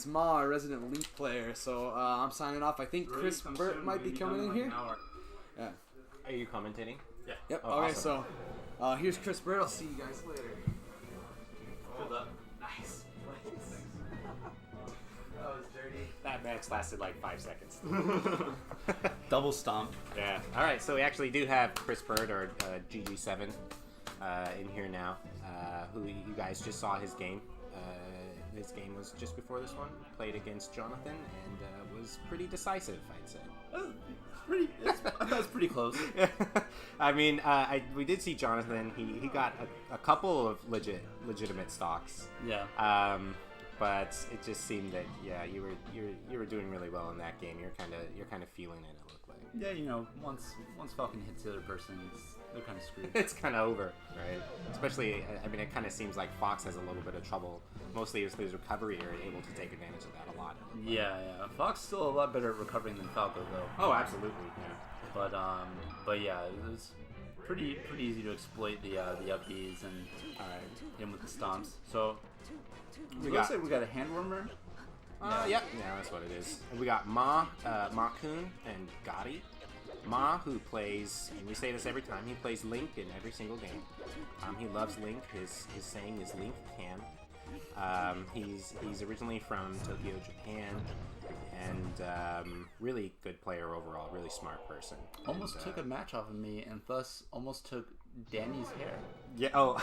It's Ma, a resident Link player, so I'm signing off. I think Chris Burt might be coming in here. Yeah. Are you commentating? Yeah. Yep. Oh, okay, awesome. so here's Chris Burt. I'll see you guys later. Good luck. Nice. That was dirty. That match lasted like 5 seconds. Double stomp. Yeah. All right, so we actually do have Chris Bird, or GG7, in here now, who you guys just saw his game. His game was just before this one. Played against Jonathan and was pretty decisive, I'd say. I thought it was pretty close. I mean, we did see Jonathan. He got a couple of legitimate stocks. Yeah. But it just seemed that you were doing really well in that game. You're kind of feeling it. It looked like. Yeah, you know, once Falcon hits the other person, they're kind of screwed. It's kind of over, right? Especially, I mean, it kind of seems like Fox has a little bit of trouble. Mostly it's his recovery, are able to take advantage of that a lot. Yeah. Fox still a lot better at recovering than Falco, though. Oh, absolutely. Yeah. But yeah, it was pretty easy to exploit the up Bs and him with the stomps. So looks like we got a hand warmer. Yeah, that's what it is. And we got Ma-Kun and Ghatii. Ma, who plays, and we say this every time, he plays Link in every single game. He loves Link. His saying is Link can. He's originally from Tokyo, Japan, and really good player overall, really smart person. Almost took a match off of me, and thus almost took Danny's hair. Yeah. Oh.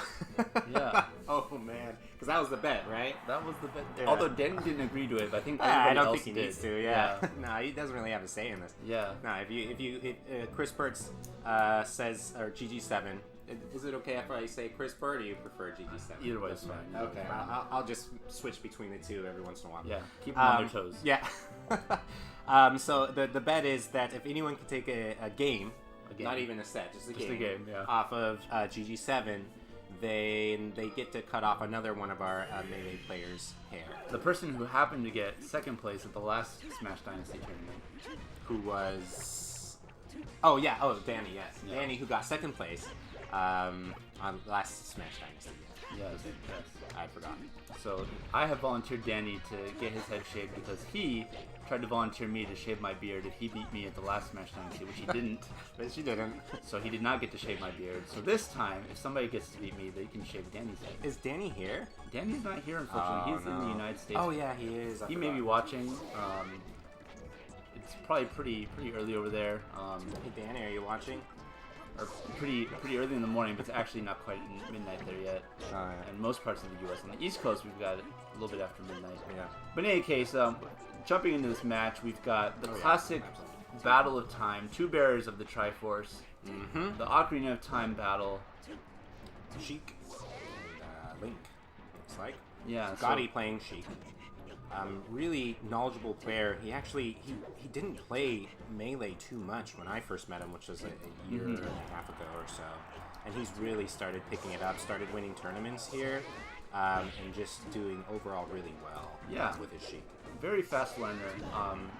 Yeah. Oh man, because that was the bet, right? That was the bet. Yeah. Although Danny didn't agree to it, but I think I don't else think he did. needs to. Yeah. No, he doesn't really have a say in this. Yeah. No, if Chris Burt's says, or GG7. Is it okay if I say Chris Bird, or you prefer GG7? Either way is fine. Okay, I'll just switch between the two every once in a while. Yeah, keep them on their toes. Yeah. So the bet is that if anyone can take a game, not even a set, just a game, yeah. off of GG7, they get to cut off another one of our melee players' hair. The person who happened to get second place at the last Smash Dynasty tournament. Who was... Oh, yeah. Oh, Danny, yes. Yeah. Danny, who got second place on last Smash Dynasty. Yes. I'd forgotten. So I have volunteered Danny to get his head shaved because he tried to volunteer me to shave my beard if he beat me at the last Smash Dynasty, which he didn't. But she didn't. So he did not get to shave my beard. So this time, if somebody gets to beat me, they can shave Danny's head. Is Danny here? Danny's not here, unfortunately. He's in the United States. Oh yeah, he is. He may be watching. It's probably pretty early over there. Hey Danny, are you watching? Or pretty early in the morning, but it's actually not quite midnight there yet. Oh, yeah. And most parts of the U.S. On the East Coast, we've got it a little bit after midnight. Yeah. But in any case, jumping into this match, we've got the classic Absolutely. Battle of Time, two bearers of the Triforce, the Ocarina of Time battle. Sheik and Link, looks like. Yeah. Ghatii playing Sheik. Really knowledgeable player. He actually he didn't play Melee too much when I first met him, which was a year and a half ago or so. And he's really started picking it up, started winning tournaments here, and just doing overall really well. Yeah. With his Sheik. Very fast learner.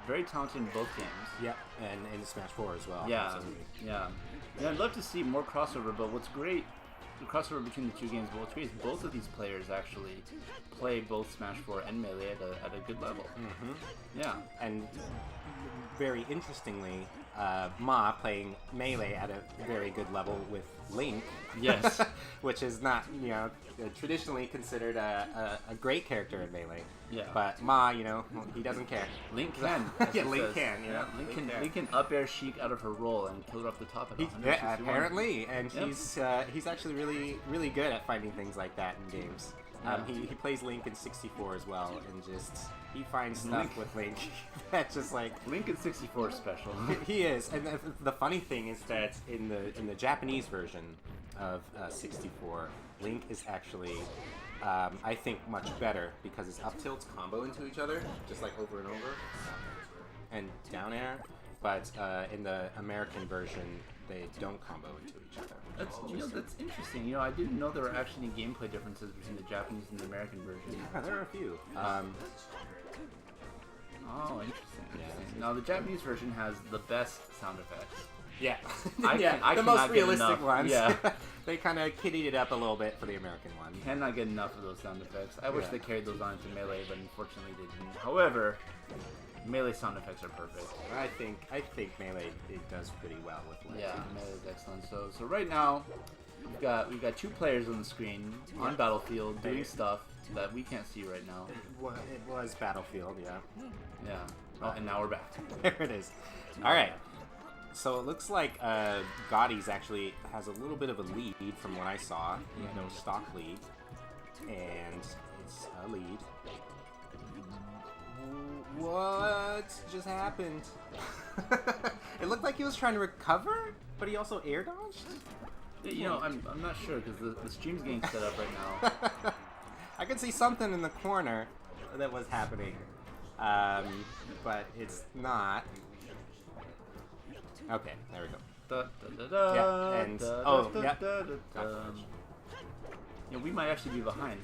Very talented in both games. Yeah, and in Smash 4 as well. Yeah. Absolutely. Yeah. I'd love to see more crossover, but what's great, the crossover between the two games, but what's great is both of these players actually play both Smash 4 and Melee at a good level. Yeah. And very interestingly, Ma playing Melee at a very good level with Link. Yes. Which is not, traditionally considered a great character in Melee. Yeah. But Ma, he doesn't care. Link can. Yeah, Link can. Link can up air Sheik out of her roll and kill her off the top of it. Yeah, apparently, and he's actually really good at finding things like that in games. He plays Link in 64 as well, and he finds stuff with Link that's just like Link in 64 is special. He is, and the funny thing is that in the Japanese version of 64, Link is actually I think much better because his up tilts combo into each other just like over and over, and down air. But in the American version, they don't combo into each other. That's interesting. I didn't know there were actually any gameplay differences between the Japanese and the American version. Yeah, there are a few. Interesting. Now the Japanese version has the best sound effects. Yeah. I the most cannot get realistic enough. ones. Yeah. They kind of kiddied it up a little bit for the American one. Cannot get enough of those sound effects. I wish they carried those on into Melee, but unfortunately they didn't. However, Melee sound effects are perfect. I think Melee it does pretty well with Link. Yeah, Melee is excellent. So right now we've got 2 players on the screen on Battlefield doing stuff that we can't see right now. It was Battlefield, yeah. Yeah. Oh, and now we're back. There it is. All right. So it looks like Ghati's actually has a little bit of a lead from what I saw. He had no stock lead. And it's a lead. What just happened? It looked like he was trying to recover, but he also air dodged? You know, I'm not sure because the stream's getting set up right now. I could see something in the corner that was happening. But it's not. Okay, there we go. Yeah, and yeah, we might actually be behind.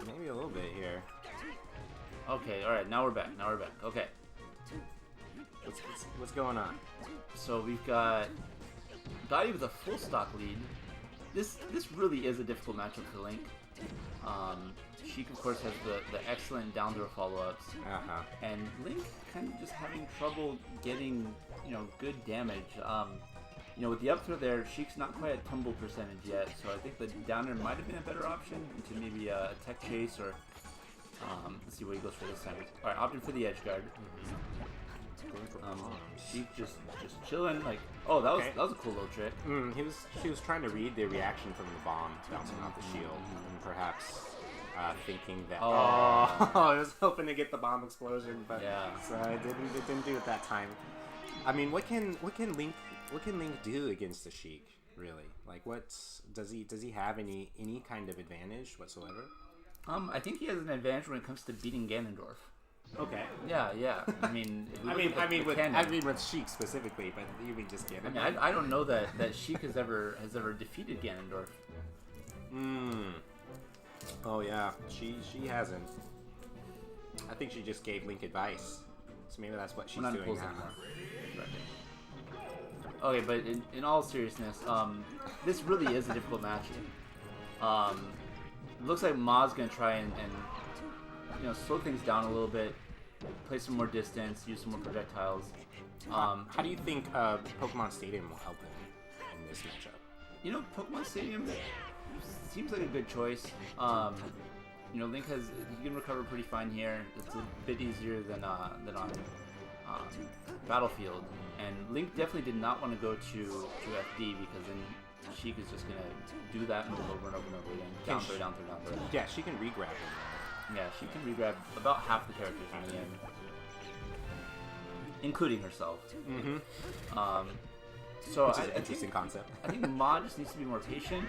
Maybe a little bit here. Okay, all right, now we're back. Okay. What's going on? So we've got Ghatii with a full stock lead. This really is a difficult matchup for Link. Sheik, of course, has the excellent down throw follow-ups. And Link kind of just having trouble getting, good damage. With the up throw there, Sheik's not quite at tumble percentage yet, so I think the downer might have been a better option into maybe a tech chase or... let's see what he goes for this time. Alright, opted for the edge guard. Sheik just chilling, like... Oh, that was a cool little trick. He was trying to read the reaction from the bomb bouncing off the shield, and perhaps thinking that... I was hoping to get the bomb explosion, but so it didn't do it that time. I mean, what can Link do against the Sheik? Really, like, does he have any kind of advantage whatsoever? I think he has an advantage when it comes to beating Ganondorf. Okay. Yeah. I mean, with Sheik specifically, but you mean just Ganondorf. I don't know that Sheik has ever defeated Ganondorf. Oh yeah, she hasn't. I think she just gave Link advice, so maybe that's what she's doing now. Okay, but in all seriousness, this really is a difficult match. Looks like Ma's gonna try and slow things down a little bit, play some more distance, use some more projectiles. How do you think Pokemon Stadium will help him in this matchup? Pokemon Stadium seems like a good choice. Link he can recover pretty fine here. It's a bit easier than on Battlefield, and Link definitely did not want to go to FD because then Sheik is just gonna do that move over and over and over again. Down throw. Yeah, she can re-grab him. Yeah, she can re-grab about half the characters in the game, including herself. So which is an interesting concept. I think Ma just needs to be more patient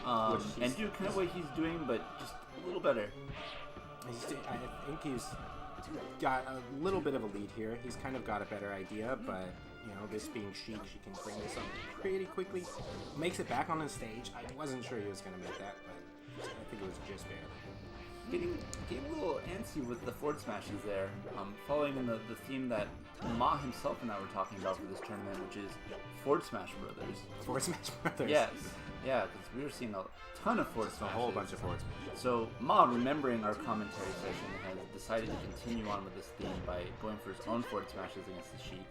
and do kind of what he's doing, but just a little better. I think he's got a little bit of a lead here. He's kind of got a better idea, but this being Sheik, she can bring this up pretty quickly. Makes it back on the stage. I wasn't sure he was going to make that, but I think it was just barely. Getting a little antsy with the forward smashes there, following in the theme that Ma himself and I were talking about for this tournament, which is Forward Smash Brothers. Forward Smash Brothers? Yes. Yeah, because we were seeing a ton of forward smashes. A whole bunch of forward smashes. So Ma, remembering our commentary session, has decided to continue on with this theme by going for his own forward smashes against the Sheik.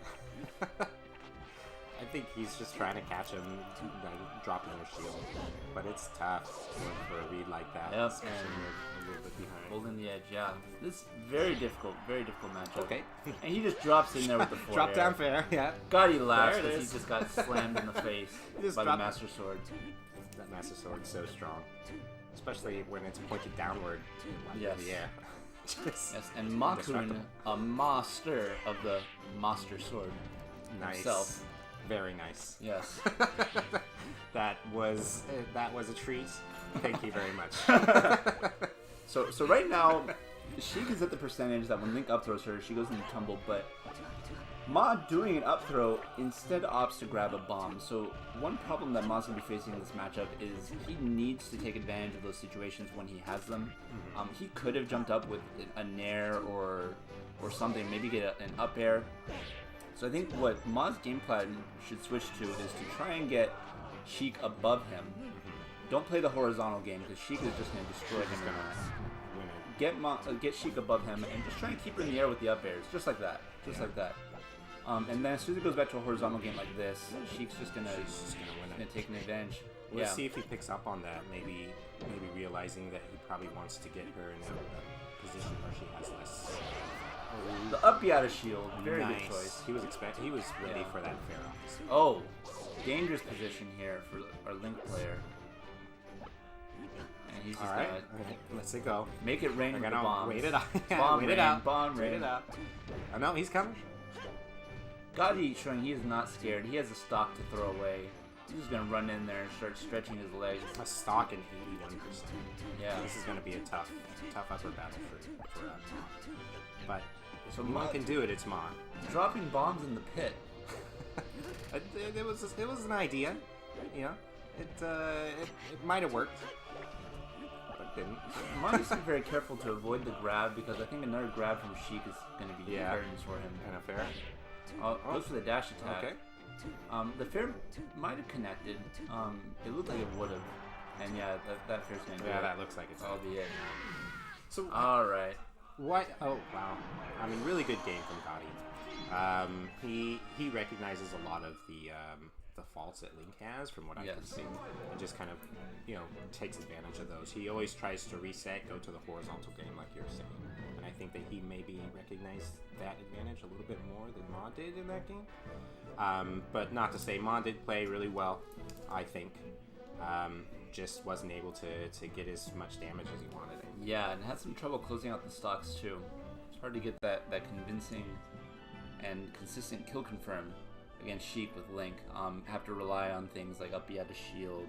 I think he's just trying to catch him, dropping their shield. But it's tough for a read like that. Yep. Especially a little bit behind. Holding the edge, yeah. This is very difficult matchup. Okay. And he just drops in there with the forward Drop down fair, yeah. Ghatii laughs because he just got slammed in the face by the Master Sword. That Master Sword is so strong. Especially when it's pointed downward. Yes. Yeah. Yes, and Ma-Kun, a master of the Master Sword himself. Very nice. Yes. that was a treat. Thank you very much. So right now, Sheik is at the percentage that when Link up throws her, she goes into tumble, but Ma doing an up throw instead opts to grab a bomb. So one problem that Ma's going to be facing in this matchup is he needs to take advantage of those situations when he has them. He could have jumped up with a nair or something, maybe get an up air. So I think what Ma's game plan should switch to is to try and get Sheik above him. Don't play the horizontal game because Sheik is just going to destroy him. Get Sheik above him and just try and keep her in the air with the up airs, just like that, like that. And then as soon as it goes back to a horizontal game like this, Sheik's just gonna take an advantage. Let's see if he picks up on that. Maybe realizing that he probably wants to get her in a position where she has less. The up B out of shield, very nice. good choice. He was ready for that fair, obviously. Oh, dangerous position here for our Link player. And he's just gonna let's it go. Make it rain with the bombs. Wait it out. Wait it out. Bomb rain. Wait it out. Oh no, he's coming. Ghatii showing he is not scared. He has a stock to throw away. He's just gonna run in there and start stretching his legs. A stock in 81%. Yeah. This is gonna be a tough upper battle for but so Ma can do it. It's Ma. Dropping bombs in the pit. It was an idea. You know, it might have worked. Didn't. Ma needs to be very careful to avoid the grab because I think another grab from Sheik is going to be fairness for him. And a fair. Goes for the dash attack. Okay. The fair might have connected. It looked like it would have. And yeah, that fair's going to do it. That looks like it's all be it. So all right. What? Oh wow! I mean, really good game from Ghatii. He recognizes a lot of the faults that Link has, from what I can see, and just kind of takes advantage of those. He always tries to reset, go to the horizontal game, like you're saying, and I think that he maybe recognized that advantage a little bit more than Ma did in that game. But not to say Ma did play really well, I think. Just wasn't able to get as much damage as he wanted. Yeah, and had some trouble closing out the stocks too. It's hard to get that convincing and consistent kill confirm against Sheik with Link. Have to rely on things like up B out of shield,